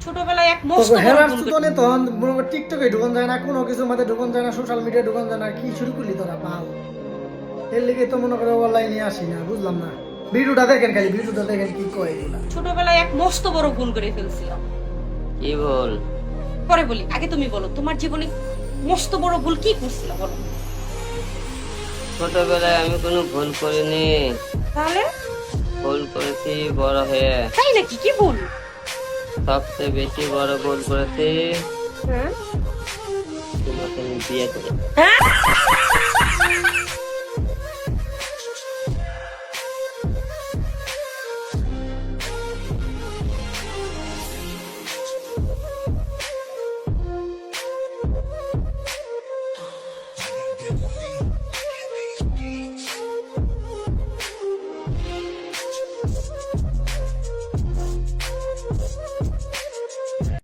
ছোটবেলায় এক মস্ত বড় হেরার ভুল সুতনে তখন মনে কর টিকটকে ঢুকন যায় না, কোনো কিছুর মধ্যে ঢুকন যায় না, সোশ্যাল মিডিয়া ঢুকন যায় না, কি শুরু করলি তোরা পাল। এর লিগে তো মনে করো অনলাইনে আসি না, বুঝলাম না। ভিডিওটা দেখেন, খালি ভিডিওটা দেখেন কি কয় এগুলা। ছোটবেলায় এক মস্ত বড় ভুল করে ফেলছিলাম। কি বল? পরে বলি, আগে তুমি বলো তোমার জীবনে মস্ত বড় ভুল কি করছিলা বলো। ছোটবেলায় আমি কোনো ভুল করিনি, তাহলে ভুল করেছি বড় হয়ে। তাই নাকি, কি ভুল? সবচেয়ে বেশি বড় ভুল করেছি হ্যাঁ তোমাকে আমি বিয়ে করে। হ্যাঁ